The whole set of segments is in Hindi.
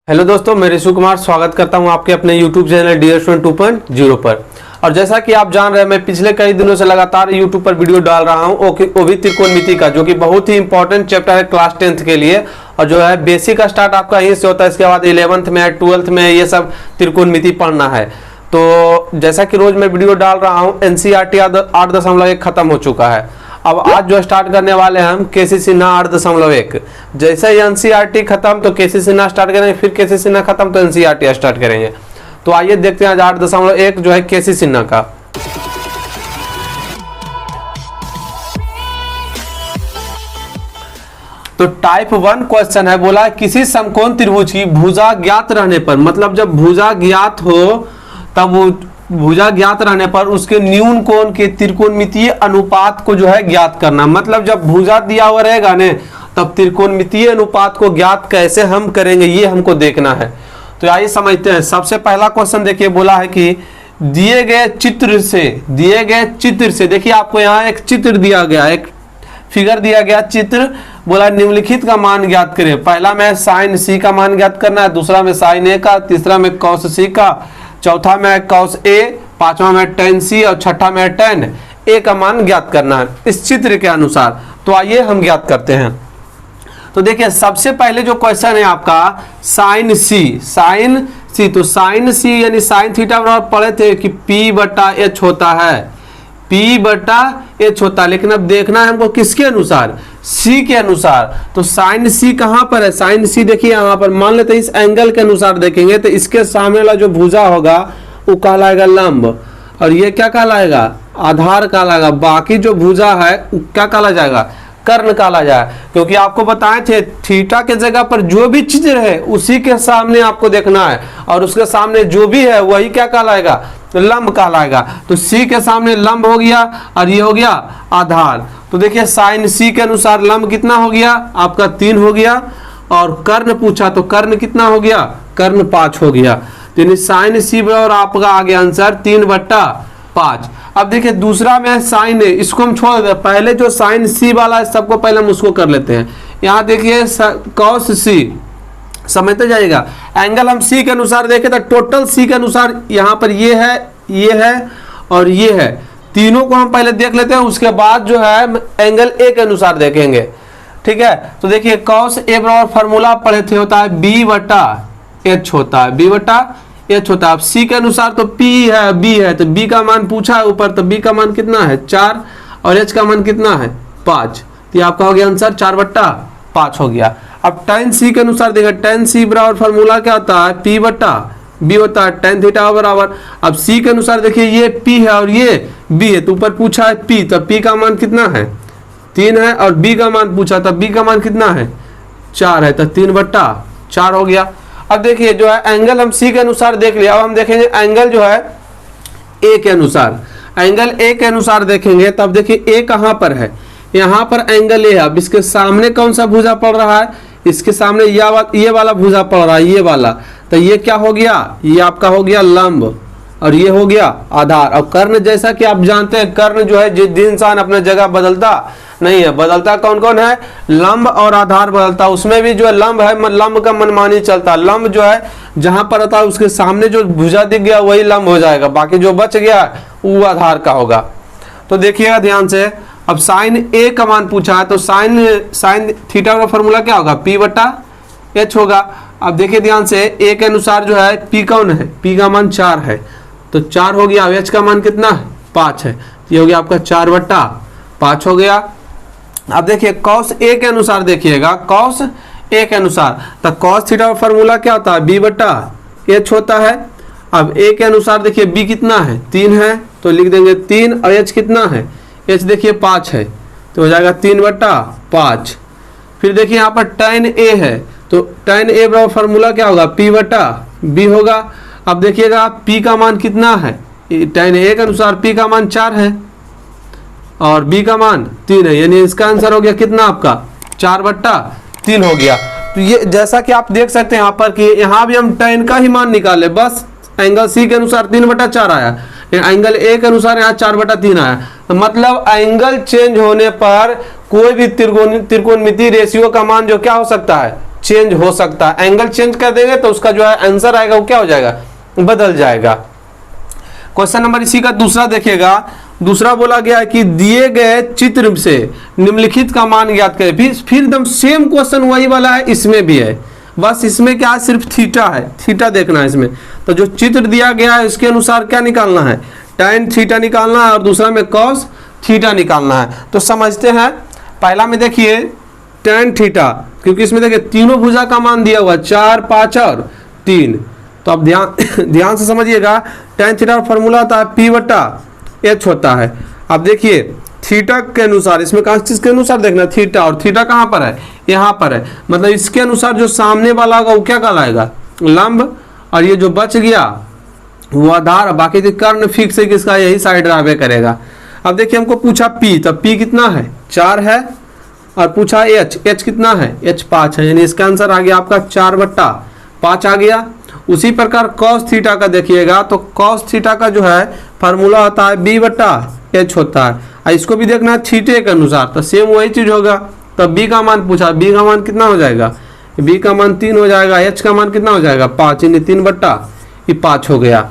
हेलो दोस्तों, मैं ऋषु कुमार स्वागत करता हूं आपके अपने YouTube चैनल डी स्टूडेंट 2.0 पर। और जैसा कि आप जान रहे हैं, मैं पिछले कई दिनों से लगातार YouTube पर वीडियो डाल रहा हूं, वो भी त्रिकोणमिति का, जो कि बहुत ही इंपॉर्टेंट चैप्टर है क्लास 10th के लिए। और जो है बेसिक का स्टार्ट आपका यहीं से होता है, इसके बाद 11th में 12th में ये सब त्रिकोणमिति पढ़ना है। तो जैसा कि रोज मैं वीडियो डाल रहा हूँ, NCERT 8.1 खत्म हो चुका है। अब आज जो स्टार्ट करने वाले हैं हम KC सिन्हा 8.1। जैसे ही NCERT खत्म तो KC सिन्हा स्टार्ट करेंगे, फिर KC सिन्हा खत्म तो NCERT स्टार्ट करेंगे। तो आइए देखते हैं आज 8.1 जो है KC सिन्हा का। तो टाइप 1 क्वेश्चन है, बोला किसी समकोण त्रिभुज की भुजा ज्ञात रहने पर, मतलब जब भुजा ज्ञात हो तब वो भुजा ज्ञात रहने पर उसके न्यून कोण के त्रिकोणमितीय अनुपात को जो है ज्ञात करना। मतलब जब भुजा दिया हुआ रहेगा ने, तब त्रिकोणमितीय अनुपात को ज्ञात कैसे हम करेंगे, ये हमको देखना है। तो आइए समझते हैं। सबसे पहला क्वेश्चन देखिए, बोला है कि दिए गए चित्र से देखिए, आपको यहाँ एक चित्र दिया गया, एक फिगर दिया गया चित्र, बोला निम्नलिखित का मान ज्ञात करें। पहला में साइन C का मान ज्ञात करना है, दूसरा में साइन A का, तीसरा में कॉस C का, चौथा में कॉस A, पांचवा में टेन C और छठा में टेन A का मान ज्ञात करना है इस चित्र के अनुसार। तो आइए हम ज्ञात करते हैं। तो देखिए सबसे पहले जो क्वेश्चन है आपका साइन C। तो साइन C यानी साइन थीटा बराबर पढ़े थे कि P/H होता है, P/H होता है। लेकिन अब देखना है हमको किसके अनुसार, C के अनुसार। तो साइन C कहाँ पर है, साइन C देखिए यहाँ पर, मान लेते हैं इस एंगल के अनुसार देखेंगे तो इसके सामने वाला जो भुजा होगा वो कहलाएगा लंब, और ये क्या कहलाएगा, आधार कहलाएगा। बाकी जो भुजा है वो क्या कहला जाएगा, कर्ण कहला जाए। क्योंकि आपको बताए थे थीटा के जगह पर जो भी चित्र है उसी के सामने आपको देखना है, और उसके सामने जो भी है वही क्या कहलाएगा, तो लंब कहलाएगा। तो C के सामने लंब हो गया और ये हो गया आधार। तो देखिए साइन C के अनुसार लंब कितना हो गया आपका 3 हो गया, और कर्ण पूछा तो कर्ण कितना हो गया, कर्ण 5 हो गया। तो साइन C बराबर आपका आ गया आंसर 3/5। अब देखिए दूसरा में साइन A, इसको हम छोड़ देते हैं। पहले जो साइन C वाला है सबको पहले हम उसको कर लेते हैं। यहाँ देखिए कॉस C, समझते जाइएगा। एंगल हम C के अनुसार देखें तो टोटल C के अनुसार यहाँ पर ये है और ये है, तीनों को हम पहले देख लेते हैं, उसके बाद जो है एंगल A के अनुसार देखेंगे, ठीक है। तो देखिए कॉस A बराबर फार्मूला पढ़े थे, होता है B/H होता है, B/H होता है। अब C के अनुसार तो P है B है, तो B का मान पूछा है ऊपर, तो B का मान कितना है 4 और H का मान कितना है 5। तो ये आपका हो गया आंसर 4/5 हो गया। अब tan C के अनुसार देखा, tan C बराबर फार्मूला क्या होता है, P/B होता है, tan थीटा बराबर। अब C के अनुसार देखिए ये P है और ये B है, तो ऊपर पूछा है P, तो P का मान कितना है 3 है, और B का मान पूछा था, B का मान कितना है 4 है, तो 3/4 हो गया। अब देखिए जो है एंगल हम C के अनुसार देख लिया, अब हम देखेंगे एंगल जो है A के अनुसार। एंगल A के अनुसार देखेंगे तब देखिए A कहाँ पर है, यहाँ पर एंगल A है। अब इसके सामने कौन सा भुजा पड़ रहा है, इसके सामने ये वाला भुजा पड़ रहा है, ये वाला। तो ये क्या हो गया, ये आपका हो गया लंब, और ये हो गया आधार। अब कर्ण, जैसा कि आप जानते हैं कर्ण जो है जिस दिन इंसान अपने जगह बदलता नहीं है, बदलता कौन कौन है, लंब और आधार बदलता। उसमें भी जो है लंब है, लंब का मनमानी चलता। लंब जो है जहां पर रहता है उसके सामने जो भुजा दिख गया वही लंब हो जाएगा, बाकी जो बच गया वो आधार का होगा। तो देखिएगा ध्यान से। अब साइन A का मान पूछा है, तो साइन थीटा का फॉर्मूला क्या होगा, P/H होगा। अब देखिए ध्यान से, A के अनुसार जो है P कौन है, P का मान 4 है, तो 4 हो गया। H का मान कितना है 5 है, ये हो गया आपका 4/5 हो गया। अब देखिए कॉस A के अनुसार देखिएगा, कॉस A के अनुसार तो कॉस थीटा का फॉर्मूला क्या होता है, B/H होता है। अब A के अनुसार देखिए B कितना है 3 है, तो लिख देंगे 3, और H कितना है, H देखिए 5 है, तो हो जाएगा 3/5। फिर देखिए यहाँ पर tan A है, तो tan A बराबर फार्मूला क्या होगा, P/B होगा। अब देखिएगा P का मान कितना है, tan A के अनुसार P का मान 4 है और B का मान 3 है, यानी इसका आंसर हो गया कितना आपका 4/3 हो गया। तो ये जैसा कि आप देख सकते हैं यहाँ पर कि यहाँ भी हम tan का ही मान निकाले, बस एंगल C के अनुसार 3/4 आया, एंगल A के अनुसार यहाँ 4/3 आया। तो मतलब एंगल चेंज होने पर कोई भी त्रिकोणमिति रेशियो का मान जो क्या हो सकता है चेंज हो सकता है। एंगल चेंज कर देंगे तो उसका जो है आंसर आएगा वो क्या हो जाएगा, बदल जाएगा। क्वेश्चन नंबर इसी का दूसरा देखिएगा। दूसरा बोला गया है कि दिए गए चित्र से निम्नलिखित का मान ज्ञात करें। फिर एकदम सेम क्वेश्चन वही वाला है, इसमें भी है, बस इसमें क्या है, सिर्फ थीटा है, थीटा देखना है इसमें। तो जो चित्र दिया गया है इसके अनुसार क्या निकालना है, tan थीटा निकालना है और दूसरा में cos थीटा निकालना है। तो समझते हैं, पहला में देखिए tan थीटा, क्योंकि इसमें देखिए तीनों भुजा का मान दिया हुआ 4, 5 और 3। तो अब ध्यान से समझिएगा, tan थीटा फॉर्मूला होता है P/H होता है। अब देखिए थीटा के अनुसार, इसमें कौन चीज के अनुसार देखना, थीटा, और थीटा कहाँ पर है, यहाँ पर है, मतलब इसके अनुसार जो सामने वाला होगा वो क्या कहलाएगा, लंब, और ये जो बच गया वो आधार, बाकी जो कर्ण फिक्स है किसका, यही साइड रावे करेगा। अब देखिए हमको पूछा P, तब P कितना है, 4 है, और पूछा H कितना है, H 5 है, यानी इसका आंसर आ गया आपका 4/5 आ गया। उसी प्रकार cos थीटा का देखिएगा, तो cos थीटा का जो है फार्मूला होता है B/H होता है, और इसको भी देखना है थीटे के अनुसार, तो सेम वही चीज होगा। तब B का मान पूछा, B का मान कितना हो जाएगा, B का मान 3 हो जाएगा, H का मान कितना हो जाएगा 5, यानी 3/5 हो गया।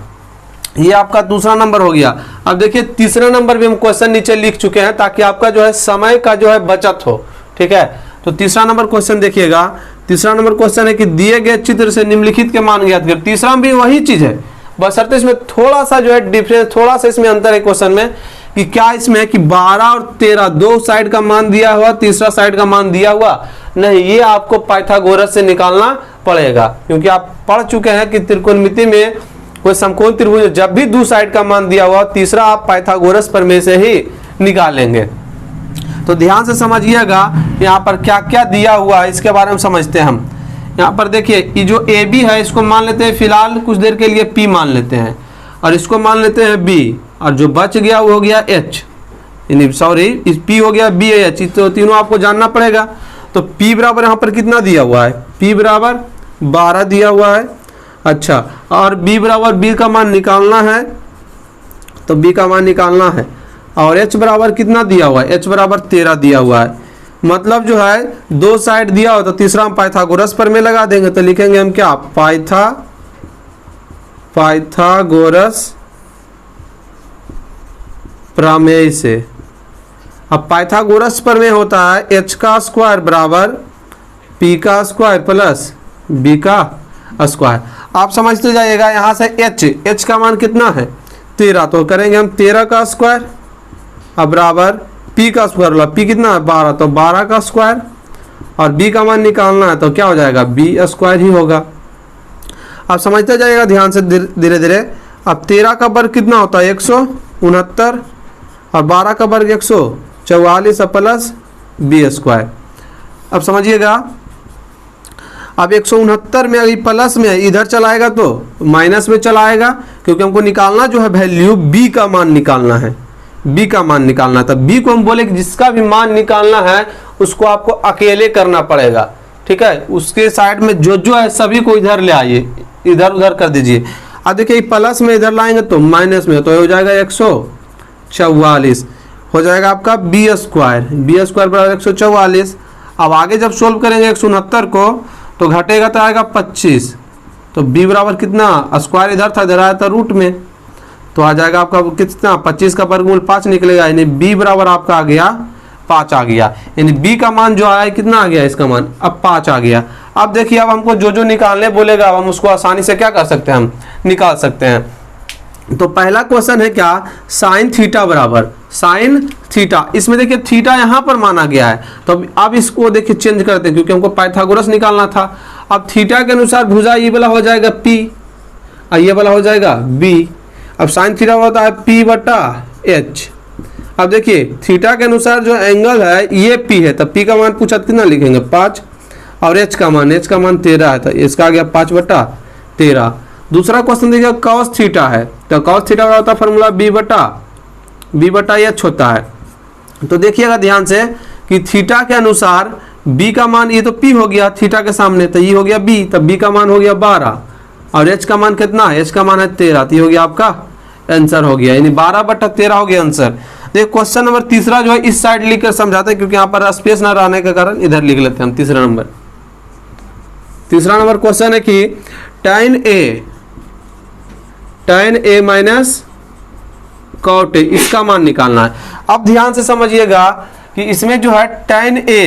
ये आपका दूसरा नंबर हो गया। अब देखिए तीसरा नंबर भी हम क्वेश्चन नीचे लिख चुके हैं ताकि आपका जो है समय का जो है बचत हो, ठीक है। तो तीसरा नंबर क्वेश्चन देखिएगा। तीसरा नंबर क्वेश्चन है कि दिए गए चित्र से निम्नलिखित के मान ज्ञात करें। तीसरा में भी वही चीज है, बशर्ते इसमें थोड़ा सा जो है डिफरेंस, थोड़ा सा इसमें अंतर है क्वेश्चन में, कि क्या इसमें है कि 12 और 13 दो साइड का मान दिया हुआ, तीसरा साइड का मान दिया हुआ नहीं, ये आपको पाइथागोरस से निकालना पड़ेगा, क्योंकि आप पढ़ चुके हैं कि त्रिकोणमिति में कोई समकोण त्रिभुज जब भी दो साइड का मान दिया हुआ, तीसरा आप पाइथागोरस प्रमेय से ही निकालेंगे। तो ध्यान से समझिएगा यहाँ पर क्या क्या दिया हुआ है, इसके बारे में समझते हैं हम। यहाँ पर देखिए ये जो AB है इसको मान लेते हैं फिलहाल कुछ देर के लिए P मान लेते हैं, और इसको मान लेते हैं B, और जो बच गया वो हो गया H, यानी सॉरी इस P हो गया BH, तो तीनों आपको जानना पड़ेगा। तो P बराबर यहाँ पर कितना दिया हुआ है, P बराबर 12 दिया हुआ है। अच्छा, और B बराबर B का मान निकालना है, तो B का मान निकालना है, और H बराबर कितना दिया हुआ है, H बराबर 13 दिया हुआ है। मतलब जो है दो साइड दिया हो तो तीसरा हम पाइथागोरस प्रमेय लगा देंगे, तो लिखेंगे हम क्या, पाइथागोरस प्रमेय से। अब पाइथागोरस प्रमेय होता है H का स्क्वायर बराबर P का स्क्वायर प्लस B का स्क्वायर। आप समझते जाइएगा, यहाँ से H का मान कितना है 13, तो करेंगे हम 13 का स्क्वायर, अब बराबर P का स्क्वायर वाला P कितना है 12, तो 12 का स्क्वायर, और B का मान निकालना है तो क्या हो जाएगा B स्क्वायर ही होगा। आप समझते जाइएगा ध्यान से धीरे धीरे। अब 13 का वर्ग कितना होता है 169, और 12 का वर्ग 144 प्लस B स्क्वायर। अब समझिएगा, अब 169 में अभी प्लस में इधर चलाएगा तो माइनस में चलाएगा, क्योंकि हमको निकालना जो है वैल्यू B का मान निकालना है, B का मान निकालना है। तब B को हम बोले कि जिसका भी मान निकालना है उसको आपको अकेले करना पड़ेगा, ठीक है। उसके साइड में जो है सभी को इधर ले आइए, इधर उधर कर दीजिए। अब देखिए प्लस में इधर लाएंगे तो माइनस में, तो हो जाएगा 144 हो जाएगा आपका B स्क्वायर बराबर 144। अब आगे जब सोल्व करेंगे 169 को तो घटेगा तो आएगा 25, तो B बराबर कितना, स्क्वायर इधर था, इधर आया था रूट में, तो आ जाएगा आपका कितना 25 का वर्गमूल 5 निकलेगा, यानी B बराबर आपका आ गया 5 आ गया, यानी B का मान जो आया कितना आ गया, इसका मान अब 5 आ गया। अब देखिए अब हमको जो निकालने बोलेगा अब हम उसको आसानी से क्या कर सकते हैं, हम निकाल सकते हैं। तो पहला क्वेश्चन है क्या, साइन थीटा बराबर साइन थीटा, इसमें देखिए थीटा यहाँ पर माना गया है, तो अब इसको देखिए चेंज करते हैं क्योंकि हमको पाइथागोरस निकालना था। अब थीटा के अनुसार भुजा ये वाला हो जाएगा P और ये वाला हो जाएगा B। अब साइन थीटा होता है P/H। अब देखिए थीटा के अनुसार जो एंगल है ये P है, तब P का मान पूछा कितना लिखेंगे 5, और H का मान 13 है, तो इसका आ गया 5/13। दूसरा क्वेश्चन देखिए cos थीटा है, तो cos थीटा का होता है फॉर्मूला B/H होता है। तो देखिएगा ध्यान से कि थीटा के अनुसार B का मान, ये तो P हो गया थीटा के सामने, तो ये हो गया B, तब B का मान हो गया 12, और H का मान कितना है, H का मान है 13, तो ये हो गया आपका आंसर हो गया, यानी 12/13 हो गया आंसर। देखिए क्वेश्चन नंबर तीसरा जो है इस साइड लिख कर समझाते हैं, क्योंकि यहाँ पर स्पेस ना रहने के कारण इधर लिख लेते हैं हम तीसरा नंबर। तीसरा नंबर क्वेश्चन है कि tan a minus cot a इसका मान निकालना है। अब ध्यान से समझिएगा कि इसमें जो है tan a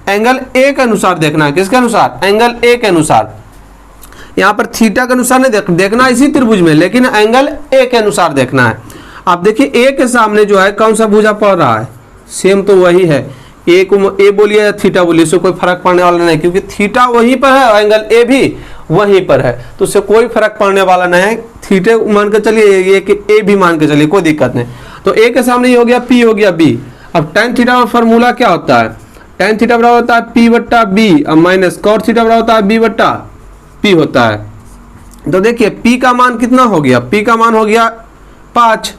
एंगल a के अनुसार देखना है। किसके अनुसार? एंगल a के अनुसार। यहाँ पर थीटा के अनुसार नहीं देखना इसी त्रिभुज में, लेकिन एंगल a के अनुसार देखना है। आप देखिए a के सामने जो है कौन सा भुजा पड़ रहा है, सेम तो वही है। a को a बोलिए या थीटा बोलिए, इससे कोई फर्क पड़ने वाला नहीं, क्योंकि थीटा वहीं पर है और एंगल a भी वहीं पर है, तो उससे कोई फर्क पड़ने वाला नहीं है। थीटे मान के चलिए, ये कि a भी मान के चलिए, कोई दिक्कत नहीं। तो a के सामने ये हो गया p, हो गया b। अब tan थीटा का फॉर्मूला क्या होता है? tan थीटा बराबर होता है p बट्टा b और माइनस cot थीटा बराबर होता है b बट्टा p होता है। तो देखिए p का मान कितना हो गया? p का मान हो गया 5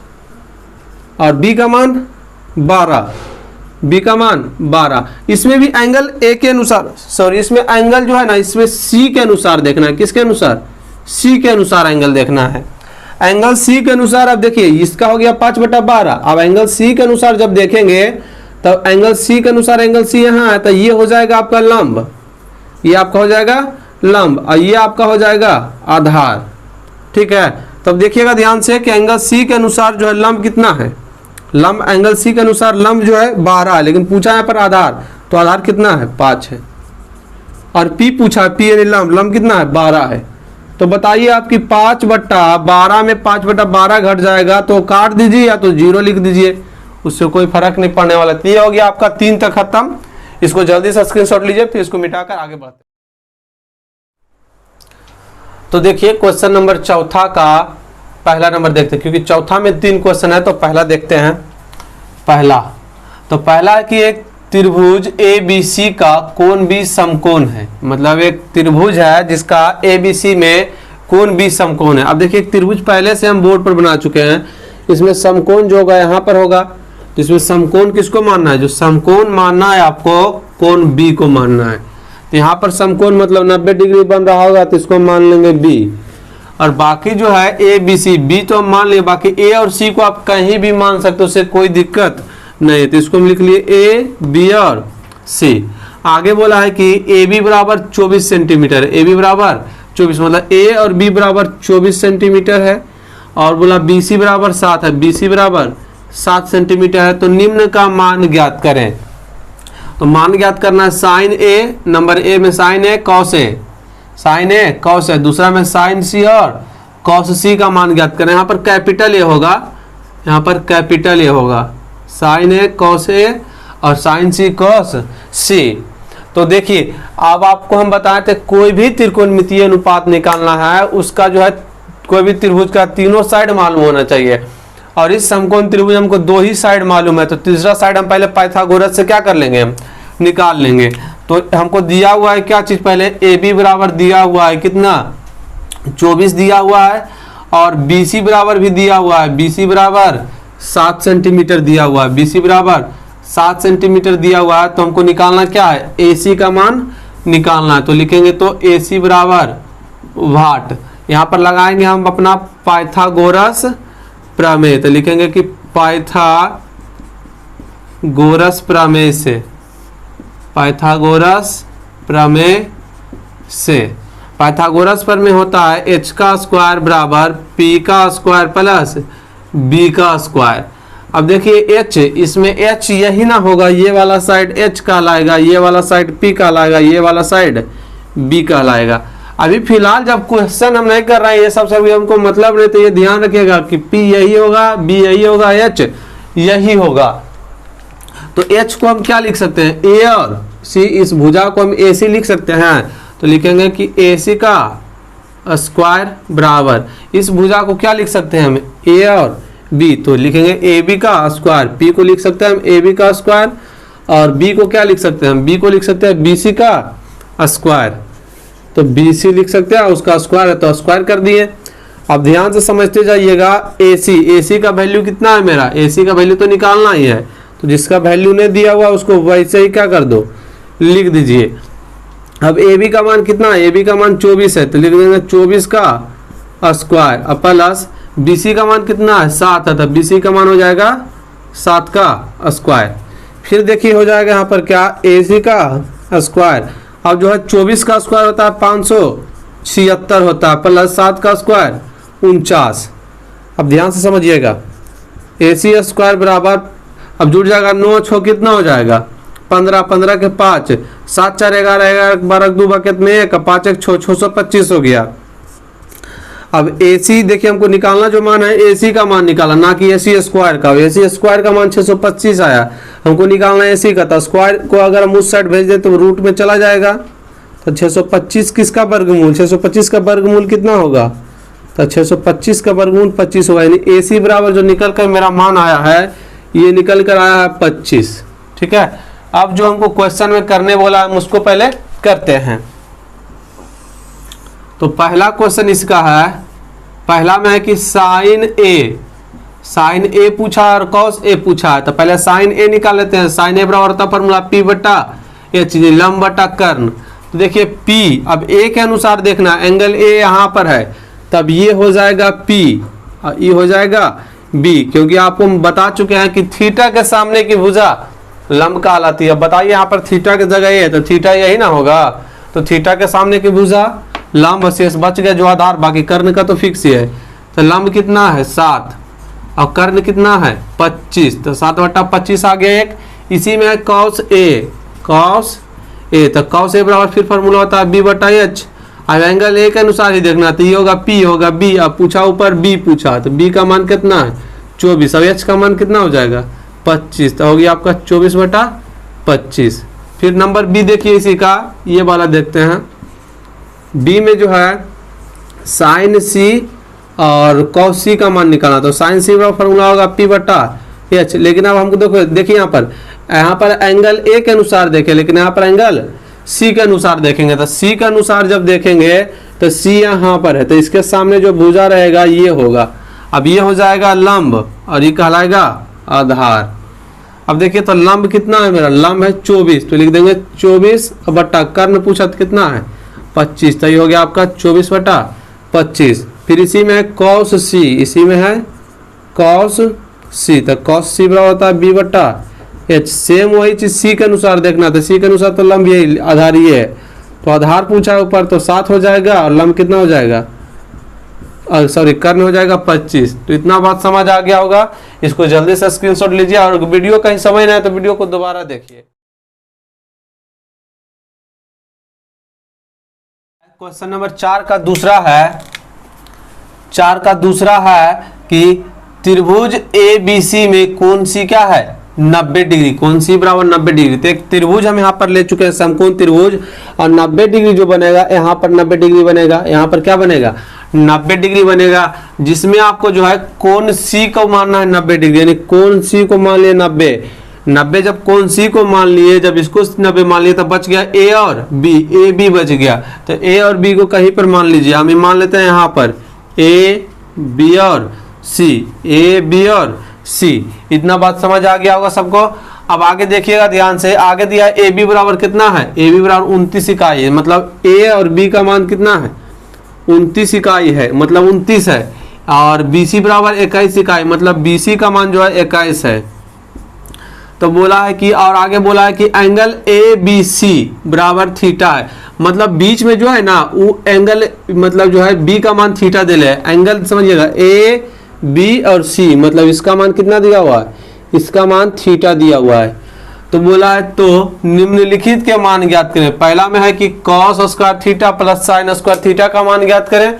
और b का मान 12, b का मान 12। इसमें भी एंगल a के अनुसार, सॉरी इसमें एंगल जो है ना, इसमें c के अनुसार देखना है। किसके अनुसार? c के अनुसार एंगल देखना है। एंगल c के अनुसार अब देखिए इसका हो गया 5/12। अब एंगल c के अनुसार जब देखेंगे तब एंगल c के अनुसार एंगल c यहाँ है, तो ये हो जाएगा आपका लंब, ये आपका हो जाएगा लंब और ये आपका हो जाएगा आधार। ठीक है, तब देखिएगा ध्यान से कि एंगल c के अनुसार जो है लंब कितना है? लंब एंगल c के अनुसार लंब जो है 12 है, लेकिन पूछा है पर आधार, तो आधार कितना है? 5 है। और p पूछा है, p यानी लंब, लंब कितना है? 12 है। तो बताइए आपकी 5/12 में 5/12 घट जाएगा, तो काट दीजिए या तो 0 लिख दीजिए, उससे कोई फर्क नहीं पड़ने वाला। तो ये हो गया आपका 3 तक खत्म। इसको जल्दी से स्क्रीनशॉट लीजिए, फिर इसको मिटाकर आगे बढ़ते। तो देखिए क्वेश्चन नंबर चौथा का पहला नंबर देखते हैं, क्योंकि चौथा में 3 क्वेश्चन है, तो पहला देखते हैं। पहला है कि एक त्रिभुज ABC का कोण B समकोण है। मतलब एक त्रिभुज है जिसका ABC में कोण B समकोण है। अब देखिए एक त्रिभुज पहले से हम बोर्ड पर बना चुके हैं, इसमें समकोण जो होगा यहाँ पर होगा। तो इसमें समकोण किसको मानना है? जो समकोण मानना है आपको, कोण B को मानना है। तो यहाँ पर समकोण मतलब 90 डिग्री बन रहा होगा, तो इसको मान लेंगे B। और बाकी जो है ABC, B तो हम मान लिए, बाकी A और C को आप कहीं भी मान सकते हो, उससे कोई दिक्कत नहीं है। तो इसको हम लिख लिए A, B और C। आगे बोला है कि AB बराबर 24 सेंटीमीटर, AB बराबर 24, मतलब A और B बराबर 24 सेंटीमीटर है। और बोला BC बराबर 7 है, BC बराबर 7 सेंटीमीटर है। तो निम्न का मान ज्ञात करें। तो मान ज्ञात करना है साइन A, नंबर A में sine A cos A, sine A cos A, दूसरा में साइन C और कॉस C का मान ज्ञात करें। यहाँ पर कैपिटल A होगा, यहाँ पर कैपिटल A होगा, साइन A कॉस A और साइन C कॉस C। तो देखिए अब आपको हम बताए थे कोई भी त्रिकोणमितीय अनुपात निकालना है, उसका जो है कोई भी त्रिभुज का तीनों साइड मालूम होना चाहिए। और इस समकोण त्रिभुज हमको 2 ही साइड मालूम है, तो तीसरा साइड हम पहले पाइथागोरस से क्या कर लेंगे? हम निकाल लेंगे। तो हमको दिया हुआ है क्या चीज? पहले AB बराबर दिया हुआ है कितना? 24 दिया हुआ है, और BC बराबर भी दिया हुआ है, BC बराबर 7 सेंटीमीटर दिया हुआ है, BC बराबर 7 सेंटीमीटर दिया हुआ है। तो हमको निकालना क्या है? AC का मान निकालना है। तो लिखेंगे तो AC बराबर वाट, यहाँ पर लगाएंगे हम अपना पाइथागोरस प्रमेय। तो लिखेंगे कि पाइथागोरस प्रमेय से, पाइथागोरस प्रमेय से, पाइथागोरस प्रमेय होता है h का स्क्वायर बराबर p का स्क्वायर प्लस b का स्क्वायर। अब देखिए h, इसमें h यही ना होगा, ये वाला साइड h कहलाएगा, ये वाला साइड p कहलाएगा, ये वाला साइड b कहलाएगा। अभी फिलहाल जब क्वेश्चन हम नहीं कर रहे हैं, ये सब हमको मतलब नहीं, तो ये ध्यान रखिएगा कि p यही होगा, b यही होगा, h यही होगा। तो h को हम क्या लिख सकते हैं? a और c, इस भुजा को हम ac लिख सकते हैं। तो लिखेंगे कि ac का स्क्वायर बराबर, इस भुजा को क्या लिख सकते हैं हम? a और b। तो लिखेंगे ab का स्क्वायर, p को लिख सकते हैं हम ab का स्क्वायर, और b को क्या लिख सकते हैं हम? b को लिख सकते हैं bc का स्क्वायर। तो BC लिख सकते हैं, उसका स्क्वायर है तो स्क्वायर कर दिए। अब ध्यान से समझते जाइएगा, AC का वैल्यू कितना है मेरा? AC का वैल्यू तो निकालना ही है, तो जिसका वैल्यू नहीं दिया हुआ उसको वैसे ही क्या कर दो, लिख दीजिए। अब AB का मान कितना है? AB का मान 24 है, तो लिख देंगे 24 का स्क्वायर, अब प्लस BC का मान कितना है? 7 है, तो BC का मान हो जाएगा 7 का स्क्वायर। फिर देखिए हो जाएगा यहाँ पर क्या? AC का स्क्वायर अब जो है 24 का स्क्वायर होता है 576 होता है, प्लस 7 का स्क्वायर 49। अब ध्यान से समझिएगा, AC स्क्वायर बराबर, अब जुड़ जाएगा 9 6 कितना हो जाएगा 15, 15 के 5, 7 4 11 11 12 2 बकेट में 1, 5 1 6 625 हो गया। अब AC देखिए हमको निकालना जो मान है AC का मान निकाला, ना कि AC स्क्वायर का। AC स्क्वायर का मान 625 आया, हमको निकालना है AC का। तो स्क्वायर को अगर हम उस साइड भेज दें तो रूट में चला जाएगा। तो 625 किसका वर्गमूल, 625 का वर्गमूल कितना होगा, तो 625 का वर्गमूल 25 होगा। यानी AC बराबर जो निकल कर मेरा मान आया है, ये निकल कर आया है 25। ठीक है, अब जो हमको क्वेश्चन में करने बोला हम उसको पहले करते हैं। तो पहला क्वेश्चन इसका है, पहला में है कि साइन ए पूछा और कॉस ए पूछा है। तो पहले साइन ए निकाल लेते हैं। साइन ए बराबर होता है फॉर्मूला P बटा H, लंब बटा कर्ण। तो देखिए P, अब ए के अनुसार देखना, एंगल ए यहाँ पर है, तब ये हो जाएगा P और ये हो जाएगा B, क्योंकि आपको हम बता चुके हैं कि थीटा के सामने की भुजा लंब कहलाती है। बताइए यहाँ पर थीटा की जगह ये है, तो थीटा यही ना होगा। तो थीटा के सामने की भुजा लंब, शेष बच गया जो आधार, बाकी कर्ण का तो फिक्स ही है। तो लंब कितना है 7 और कर्ण कितना है 25, तो 7 बटा 25 आ गया एक। इसी में है कॉस ए, तो कॉस ए बराबर फिर फॉर्मूला होता है B बटा H। अब एंगल ए के अनुसार ही देखना, तो ये होगा P होगा B। अब पूछा ऊपर B पूछा, तो B का मान कितना है 24, अब H का मान कितना हो जाएगा 25, तो हो गया आपका 24 बटा 25। फिर नंबर B देखिए इसी का, ये वाला देखते हैं। B में जो है साइन C और कॉस C का मान निकालना, तो साइन C का फॉर्मूला होगा P बटा H। लेकिन अब हमको देखो, देखिए यहाँ पर एंगल A के अनुसार देखें, लेकिन यहाँ पर एंगल C के अनुसार देखेंगे। तो C के अनुसार जब देखेंगे तो C यहाँ पर है, तो इसके सामने जो भुजा रहेगा ये होगा। अब ये हो जाएगा लंब और ये कहलाएगा आधार। अब देखिए तो लंब कितना है मेरा, लंब है 24, तो लिख देंगे 24 बटा कर्ण पूछा तो कितना है 25, तो ये हो गया आपका 24 बटा 25। फिर इसी में है कॉस C, इसी में है कॉस C, तो कॉस C बराबर होता है B बटा H। सेम वही चीज C के अनुसार देखना, तो C के अनुसार तो लंब यही आधार ये है, तो आधार पूछा है ऊपर, तो 7 हो जाएगा और लंब कितना हो जाएगा, सॉरी कर्ण हो जाएगा 25। तो इतना बात समझ आ गया होगा। इसको जल्दी से स्क्रीनशॉट लीजिए और वीडियो कहीं समझ ना आए तो वीडियो को दोबारा देखिए। क्वेश्चन नंबर 4 का दूसरा है कि त्रिभुज ABC में कोण C क्या है 90 डिग्री, कोण C बराबर 90 डिग्री। तो एक त्रिभुज हम यहाँ पर ले चुके हैं, समकोण त्रिभुज, और 90 डिग्री जो बनेगा यहाँ पर 90 डिग्री बनेगा, यहाँ पर क्या बनेगा 90 डिग्री बनेगा, जिसमें आपको जो है कोण C को मानना है 90 डिग्री। यानी कोण C को मान लिए 90, जब कोण C को मान लिए, जब इसको 90 मान लिए, तब बच गया A और B, A B बच गया। तो A और B को कहीं पर मान लीजिए, हम मान लेते हैं यहाँ पर A B और C, A B और C। इतना बात समझ आ गया होगा सबको। अब आगे देखिएगा ध्यान से, आगे दिया है AB बराबर कितना है, AB बराबर 29 इकाई है, मतलब A और B का मान कितना है 29 इकाई है, मतलब 29 है। और BC बराबर 21 इकाई, मतलब BC का मान जो है 21 है। तो बोला है कि, और आगे बोला है कि एंगल ABC बराबर थीटा है, मतलब बीच में जो है ना वो एंगल, मतलब जो है B का मान थीटा दे ले, एंगल समझिएगा A B और C, मतलब इसका मान कितना दिया हुआ है, इसका मान थीटा दिया हुआ है। तो बोला है तो निम्नलिखित के मान ज्ञात करें। पहला में है कि cos square theta plus sine square theta का मान ज्ञात करें,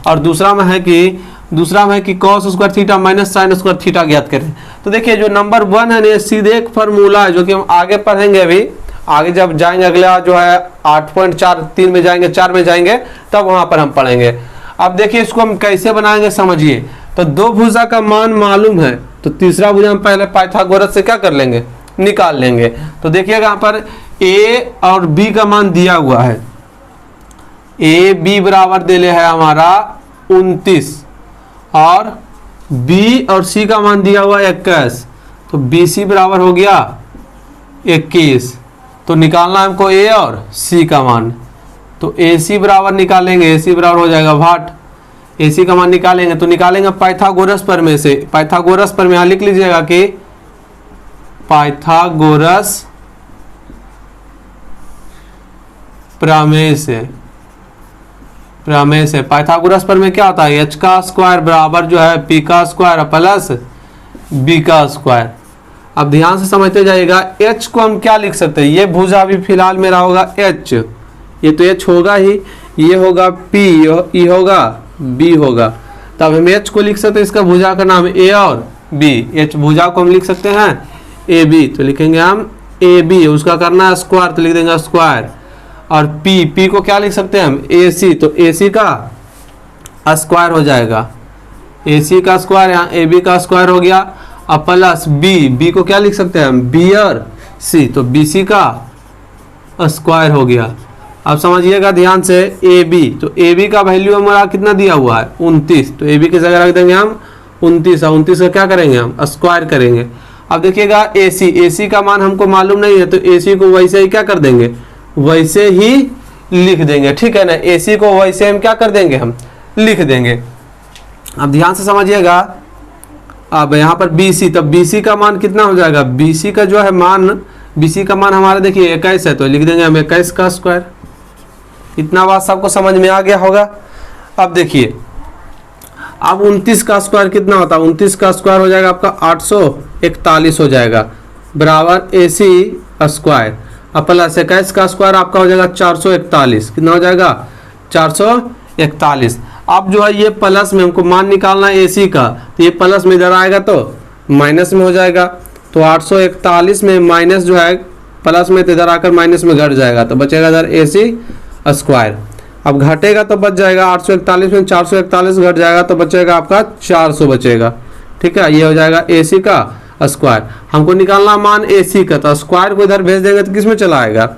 और दूसरा में है कि cos square theta minus sine square theta ज्ञात करें। तो देखिए जो नंबर 1 है ना, सीधे एक फार्मूला है जो कि हम आगे पढ़ेंगे, अभी आगे जब जाएंगे अगला जो है 8.43 में जाएंगे, 4 में जाएंगे, तब वहां पर हम पढ़ेंगे। अब देखिए इसको हम कैसे बनाएंगे समझिए। तो दो भुजा का मान मालूम है, तो तीसरा भुजा हम पहले पाइथागोरस से क्या कर लेंगे, निकाल लेंगे। तो देखिएगा यहाँ पर A और B का मान दिया हुआ है, A B बराबर दे ले है हमारा 29, और B और C का मान दिया हुआ 21, तो BC बराबर हो गया 21। तो निकालना है हमको A और C का मान, तो AC बराबर निकालेंगे, AC बराबर हो जाएगा 8, AC का मान निकालेंगे तो निकालेंगे पाइथागोरस पर में से। पाइथागोरस पर में यहाँ लिख लीजिएगा कि प्रमेय से पाइथागोरस पर में क्या होता है, h का स्क्वायर बराबर जो है p का स्क्वायर प्लस b का स्क्वायर। अब ध्यान से समझते जाइएगा, h को हम क्या लिख सकते हैं, ये भुजा अभी फिलहाल मेरा होगा h, ये तो h होगा ही, ये होगा p, ये होगा b होगा, तब हम h को लिख सकते हैं, इसका भुजा का नाम a और b, h भुजा को हम लिख सकते हैं ए बी, तो लिखेंगे हम ए बी, उसका करना है स्क्वायर तो लिख देंगे स्क्वायर, और p को क्या लिख सकते हैं हम ए सी, तो ए सी का स्क्वायर हो जाएगा, ए सी का स्क्वायर, यहाँ ए बी का स्क्वायर हो गया, अब प्लस बी को क्या लिख सकते हैं हम बी और सी, तो बी सी का स्क्वायर हो गया। अब समझिएगा ध्यान से ए बी, तो ए बी का वैल्यू हमारा कितना दिया हुआ है 29, तो ए बी की जगह रख देंगे हम 29, और 29 का क्या करेंगे हम स्क्वायर करेंगे। अब देखिएगा ए सी का मान हमको मालूम नहीं है, तो ए सी को वैसे ही क्या कर देंगे, वैसे ही लिख देंगे, ठीक है ना, ए सी को वैसे हम क्या कर देंगे, हम लिख देंगे। अब ध्यान से समझिएगा, अब यहाँ पर बी सी, तब बी सी का मान कितना हो जाएगा, बी सी का जो है मान, बी सी का मान हमारा देखिए 21 है, तो लिख देंगे हम 21 का स्क्वायर। इतना बात सबको समझ में आ गया होगा। अब देखिए, अब 29 का स्क्वायर कितना होता है, 29 का स्क्वायर हो जाएगा आपका 841 हो जाएगा, बराबर ए सी स्क्वायर, अब प्लस 21 का स्क्वायर आपका हो जाएगा 441, कितना हो जाएगा 441। अब जो है ये प्लस में हमको मान निकालना है AC का, तो ये प्लस में इधर आएगा तो माइनस में हो जाएगा, तो 841 में माइनस जो है प्लस में तो इधर आकर माइनस में घट जाएगा, तो बचेगा इधर AC स्क्वायर। अब घटेगा तो बच जाएगा 841 में 441 घट जाएगा तो बचेगा आपका 400 बचेगा, ठीक है, ये हो जाएगा AC का स्क्वायर। हमको निकालना मान AC का, तो स्क्वायर को इधर भेज देंगे तो किस में चला आएगा,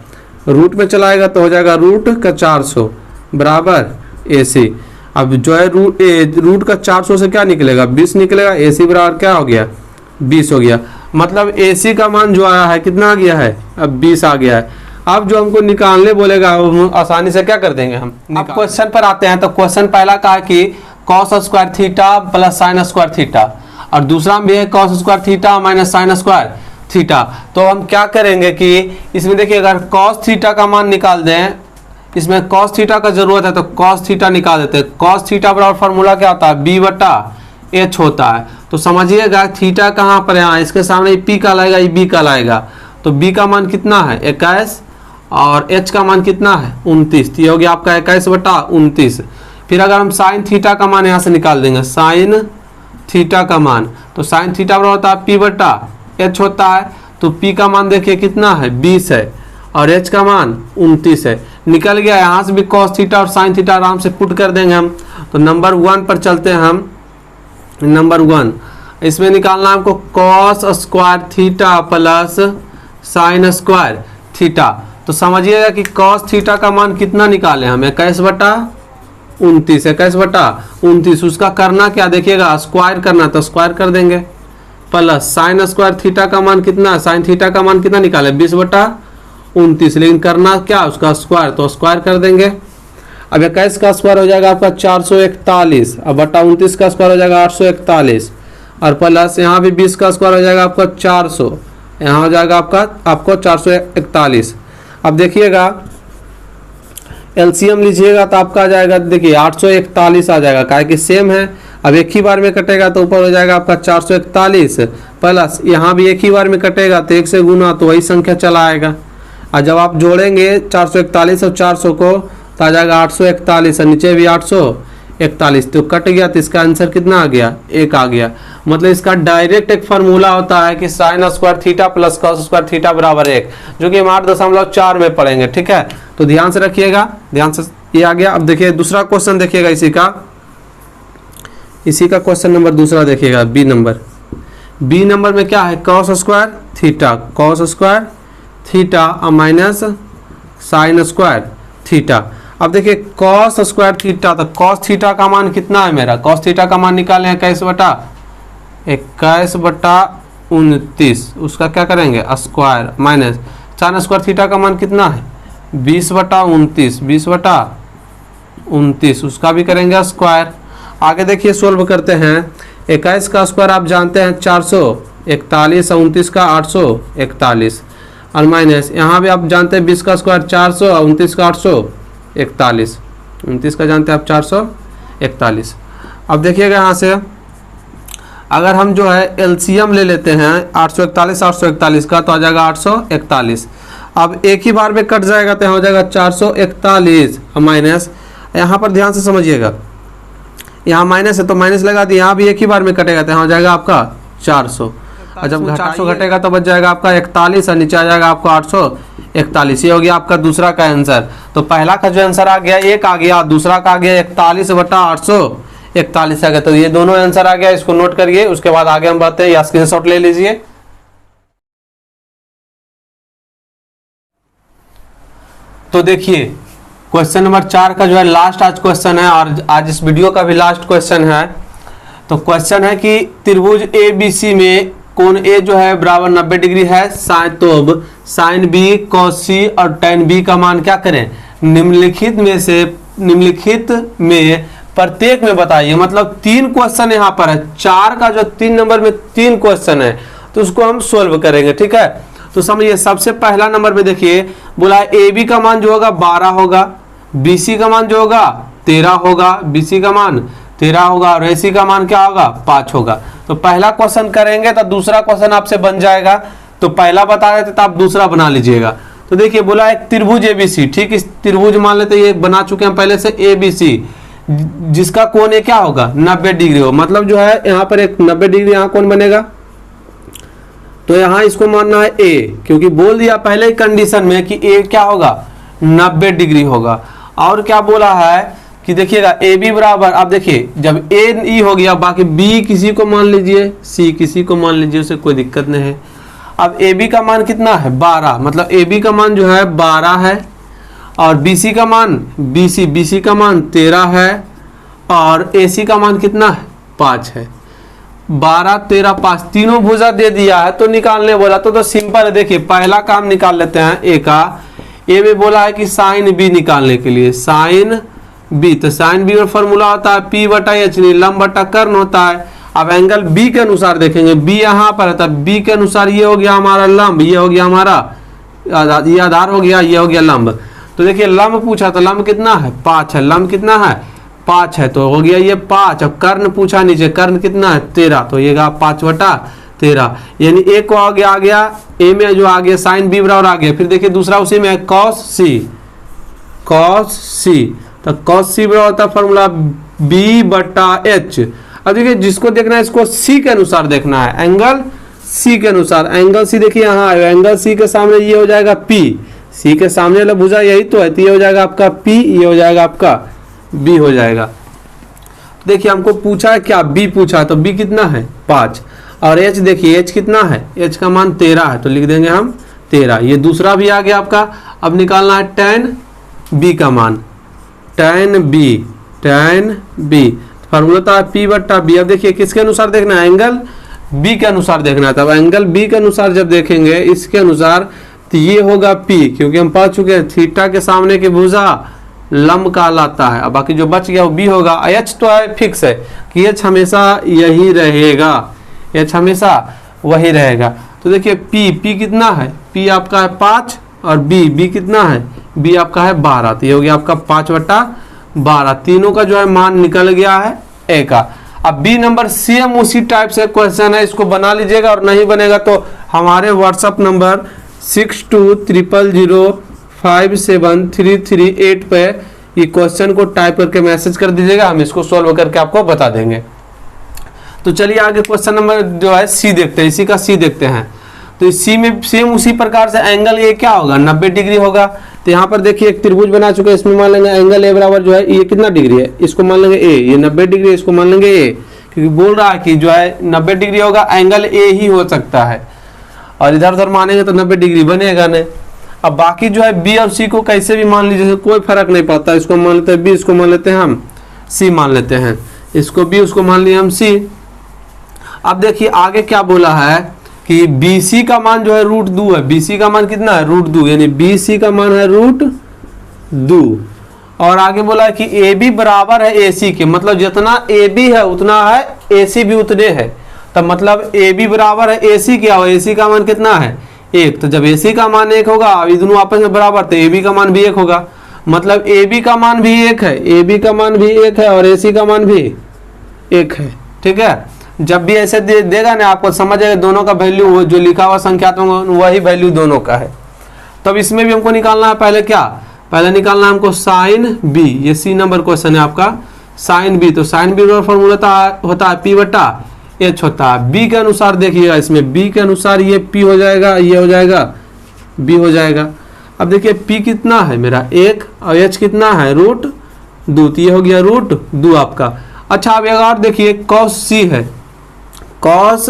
रूट में चला आएगा, तो हो जाएगा रूट का 400 बराबर AC। अब जो है रूट का 400 से क्या निकलेगा 20 निकलेगा, AC बराबर क्या हो गया 20 हो गया, मतलब AC का मान जो आया है कितना आ गया है, अब 20 आ गया है। अब जो हमको निकालने बोलेगा हम आसानी से क्या कर देंगे हम। अब क्वेश्चन पर आते हैं, तो क्वेश्चन पहला कहा कि cos square theta plus sine square theta, और दूसरा भी है cos square theta minus sine square theta. तो हम क्या करेंगे कि इसमें देखिए, अगर कॉस थीटा का मान निकाल दें, इसमें कॉस थीटा का जरूरत है तो कॉस थीटा निकाल देते हैं। कॉस थीटा बराबर फार्मूला क्या होता है, बी बटा एच होता है। तो समझिएगा थीटा कहाँ पर है, यहाँ इसके सामने पी का लाएगा, ये बी का लाएगा, तो बी का मान कितना है 21 और एच का मान कितना है 29, तो ये हो गया आपका 21 बटा 29। फिर अगर हम साइन थीटा का मान यहाँ से निकाल देंगे, साइन थीटा का मान, तो साइन थीटा बराबर होता है पी बटा एच होता है, तो पी का मान देखिए कितना है 20 है और एच का मान 29 है, निकल गया। यहाँ से भी कॉस थीटा और साइन थीटा आराम से पुट कर देंगे हम। तो नंबर 1 पर चलते हैं हम। नंबर 1 इसमें निकालना हमको cos square theta plus sine square theta. तो समझिएगा कि कॉस थीटा का मान कितना निकाले हम 21 बटा 29, 21 बटा 29। उसका करना क्या देखिएगा, स्क्वायर करना तो स्क्वायर कर देंगे, प्लस साइन स्क्वायर थीटा का मान कितना, साइन थीटा का मान कितना निकाले 20 बटा 29, लेकिन करना क्या उसका स्क्वायर, तो स्क्वायर कर देंगे। अब 21 का स्क्वायर हो जाएगा आपका 441, अब बटा 29 का स्क्वायर हो जाएगा 841, और प्लस यहाँ भी 20 का स्क्वायर हो जाएगा आपका 400, यहाँ हो जाएगा आपको 441। अब देखिएगा एलसीएम लीजिएगा तो आपका आ जाएगा, देखिए 841 आ जाएगा, काहे कि सेम है। अब एक ही बार में कटेगा तो ऊपर हो जाएगा आपका 441, प्लस यहाँ भी एक ही बार में कटेगा तो 1 से गुना तो वही संख्या चला आएगा। और जब आप जोड़ेंगे 441 और 400 को तो आ जाएगा 841, और नीचे भी 841, तो कट गया, तो इसका आंसर कितना आ गया 1 आ गया। मतलब इसका डायरेक्ट एक फार्मूला होता है कि sine square theta plus cos square theta बराबर 1, जो कि हम 8.4 में पढ़ेंगे, ठीक है। तो ध्यान से रखिएगा, ध्यान से, ये आ गया। अब देखिए दूसरा क्वेश्चन देखिएगा, इसी का क्वेश्चन नंबर दूसरा देखिएगा, बी नंबर में क्या है, cos square theta minus sine square theta. अब देखिए कॉस स्क्वायर थीटा, तो कॉस थीटा का मान कितना है मेरा, कॉस थीटा का मान निकालें 21 बटा 29, उसका क्या करेंगे square, minus sine square theta का मान कितना है 20 बटा 29, उसका भी करेंगे स्क्वायर। आगे देखिए सोल्व करते हैं। 21 का स्क्वायर आप जानते हैं 441, और 29 का 841, और माइनस यहाँ भी आप जानते हैं 20 का स्क्वायर 400 और 29 का 841, 29 का जानते हैं आप 441। अब देखिएगा यहाँ से अगर हम जो है एलसीएम ले लेते हैं 841 का तो आ जाएगा 841। अब एक ही बार में कट जाएगा तो यहाँ हो जाएगा 441 माइनस, यहाँ पर ध्यान से समझिएगा, यहाँ माइनस है तो माइनस लगा दी, यहाँ भी एक ही बार में कटेगा तो यहाँ हो जाएगा आपका 400, और जब 400 घटेगा तो बच जाएगा आपका 41 और नीचे आ जाएगा आपका 841। ये हो गया आपका दूसरा का आंसर। तो पहला का जो आंसर आ गया 1 आ गया, दूसरा का आ गया 41/841 आ गया। तो ये दोनों आंसर आ गया, इसको नोट करिए। उसके बाद आगे हम बढ़ते हैं, या स्क्रीनशॉट ले लीजिए। तो देखिए क्वेश्चन नंबर 4 का जो है लास्ट आज क्वेश्चन है और आज इस वीडियो का भी लास्ट क्वेश्चन है। तो क्वेश्चन है कि त्रिभुज ABC में कोण A जो है बराबर 90 डिग्री है, तो अब साइन B cos C और tan B का मान क्या करें, निम्नलिखित में प्रत्येक में बताइए। मतलब 3 क्वेश्चन यहाँ पर है, 4 का जो 3 नंबर में 3 क्वेश्चन है तो उसको हम सोल्व करेंगे, ठीक है। तो समझिए सबसे पहला नंबर में देखिए बोला AB का मान जो होगा 12 होगा, BC का मान जो होगा 13 होगा, BC का मान 13 होगा और AC का मान क्या होगा 5 होगा। तो पहला क्वेश्चन करेंगे तो दूसरा क्वेश्चन आपसे बन जाएगा। तो पहला बता देते तो आप दूसरा बना लीजिएगा। तो देखिए बोला एक त्रिभुज ABC, ठीक, इस त्रिभुज मान लेते ये बना चुके हैं पहले से ABC, जिसका कोण ये क्या होगा 90 डिग्री हो। मतलब जो है यहाँ पर एक 90 डिग्री यहाँ कोण बनेगा, तो यहाँ इसको मानना है A, क्योंकि बोल दिया पहले ही कंडीशन में कि A क्या होगा 90 डिग्री होगा। और क्या बोला है कि देखिएगा AB बराबर, आप देखिए जब A हो गया, बाकी B किसी को मान लीजिए, C किसी को मान लीजिए, उसे कोई दिक्कत नहीं है। अब AB का मान कितना है 12, मतलब AB का मान जो है 12 है और BC का मान BC का मान 13 है और AC का मान कितना है 5 है। 12 13 5 तीनों भुजा दे दिया है तो निकालने बोला तो सिंपल है। देखिए पहला काम निकाल लेते हैं A का। A में बोला है कि साइन B निकालने के लिए, साइन B, तो साइन B का फॉर्मूला होता है P/H, लंब बटा कर्ण होता है। अब एंगल B के अनुसार देखेंगे, B यहाँ पर है तो B के अनुसार ये हो गया हमारा लंब, ये हो गया हमारा ये आधार हो गया, ये हो गया लंब। तो देखिए लंब पूछा तो लंब कितना है 5 है, लंब कितना है 5 है तो हो गया ये 5। अब कर्ण पूछा नीचे, कर्ण कितना है 13, तो ये 5/13, यानी एक को आ गया A में जो आ गया साइन B बराबर आ गया। फिर देखिए दूसरा उसी में है cos C, तो cos C बराबर होता है फॉर्मूला B/H। अब देखिए जिसको देखना है इसको C के अनुसार देखना है, एंगल C के अनुसार। एंगल C देखिए यहाँ एंगल C के सामने ये हो जाएगा P, C के सामने वाला भुजा यही तो है, तो ये हो जाएगा आपका P, ये हो जाएगा आपका B हो जाएगा। देखिए हमको पूछा है क्या B पूछा, तो B कितना है 5 और H देखिए H कितना है, H का मान 13 है तो लिख देंगे हम 13। ये दूसरा भी आ गया आपका। अब निकालना है tan B का मान, tan B फॉर्मूला था P/B। अब देखिए किसके अनुसार देखना है, एंगल B के अनुसार देखना है। तब एंगल B के अनुसार जब देखेंगे इसके अनुसार तो ये होगा P, क्योंकि हम पढ़ चुके हैं थीटा के सामने की भुजा लंब कहलाता है। अब बाकी जो बच गया वो B होगा। H तो है फिक्स है कि H हमेशा यही रहेगा, H हमेशा वही रहेगा। तो देखिए P कितना है, P आपका है 5 और B कितना है, B आपका है 12, तो ये हो गया आपका 5/12। तीनों का जो है मान निकल गया है A का। अब B नंबर सेम उसी टाइप से क्वेश्चन है, इसको बना लीजिएगा और नहीं बनेगा तो हमारे व्हाट्सएप नंबर 6200057338 पे ये क्वेश्चन को टाइप करके मैसेज कर दीजिएगा, हम इसको सॉल्व करके आपको बता देंगे। तो चलिए आगे क्वेश्चन नंबर जो है C देखते हैं, इसी का C देखते हैं। तो इस C में सेम उसी प्रकार से एंगल A क्या होगा 90 डिग्री होगा। तो यहाँ पर देखिए एक त्रिभुज बना चुके हैं, इसमें मान लेंगे एंगल A बराबर जो है ये कितना डिग्री है, इसको मान लेंगे A, ये 90 डिग्री है, इसको मान लेंगे A, क्योंकि बोल रहा है कि जो है 90 डिग्री होगा, एंगल A ही हो सकता है और इधर उधर मानेंगे तो 90 डिग्री बनेगा नहीं। अब बाकी जो है B और C को कैसे भी मान लीजिए, कोई फर्क नहीं पड़ता। इसको मान लेते हैं B, इसको मान लेते हैं हम C, मान लेते हैं इसको B, उसको मान लिया हम C। अब देखिए आगे क्या बोला है कि BC का मान जो है √2 है, BC का मान कितना है √2, यानी BC का मान है √2। और आगे बोला है कि AB बराबर है AC के, मतलब जितना AB है उतना है AC भी उतने है। तब मतलब AB बराबर है AC क्या हो, AC का मान कितना है, 1, तो जब AC का मान 1 होगा, ये दोनों आपस में बराबर, तो AB का मान भी 1 होगा, मतलब AB का मान भी 1 है, AB का मान भी 1 है और AC का मान भी 1 है। ठीक है, जब भी ऐसे देगा ना आपको समझ आएगा दोनों का वैल्यू जो लिखा हुआ संख्यात्मक वही वैल्यू दोनों का है। तब इसमें भी हमको निकालना है पहले क्या, पहले निकालना है हमको साइन B, ये C नंबर क्वेश्चन है आपका, साइन B। तो साइन B का फॉर्मूला होता है P/H होता है। B के अनुसार देखिएगा, इसमें B के अनुसार ये P हो जाएगा, ये हो जाएगा B हो जाएगा। अब देखिए P कितना है मेरा 1 और H कितना है √2, तो ये हो गया √2 आपका। अच्छा अब एक और देखिए cos C है, cos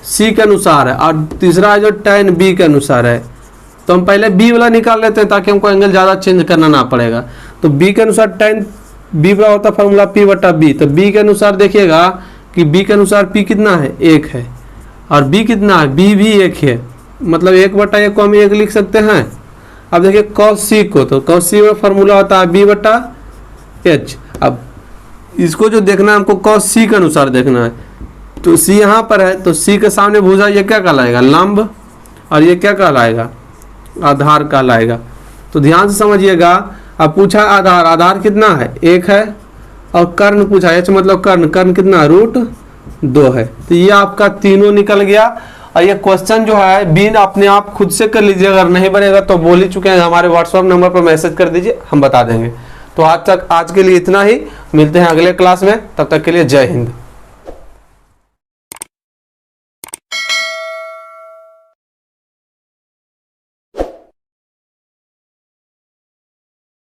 C के अनुसार है, और तीसरा जो tan B के अनुसार है। तो हम पहले B वाला निकाल लेते हैं ताकि हमको एंगल ज़्यादा चेंज करना ना पड़ेगा। तो B के अनुसार tan B बराबर होता है फॉर्मूला P/B। तो B के अनुसार देखिएगा कि B के अनुसार P कितना है 1 है, और B कितना है B भी 1 है, मतलब 1/1 को हम 1 लिख सकते हैं। अब देखिए cos C को, तो cos C का फॉर्मूला होता है B/H। अब इसको जो देखना है हमको cos C के अनुसार देखना है, तो C यहाँ पर है, तो C के सामने भुजा ये क्या कहलाएगा लंब, और ये क्या कहलाएगा आधार कहलाएगा। तो ध्यान से समझिएगा, अब पूछा आधार, आधार कितना है 1 है, और कर्ण पूछा H मतलब कर्ण, कर्ण कितना √2 है। तो ये आपका तीनों निकल गया। और ये क्वेश्चन जो है बिन अपने आप खुद से कर लीजिए, अगर नहीं बनेगा तो बोल ही चुके हैं, हमारे व्हाट्सएप नंबर पर मैसेज कर दीजिए, हम बता देंगे। तो आज के लिए इतना ही, मिलते हैं अगले क्लास में, तब तक के लिए जय हिंद।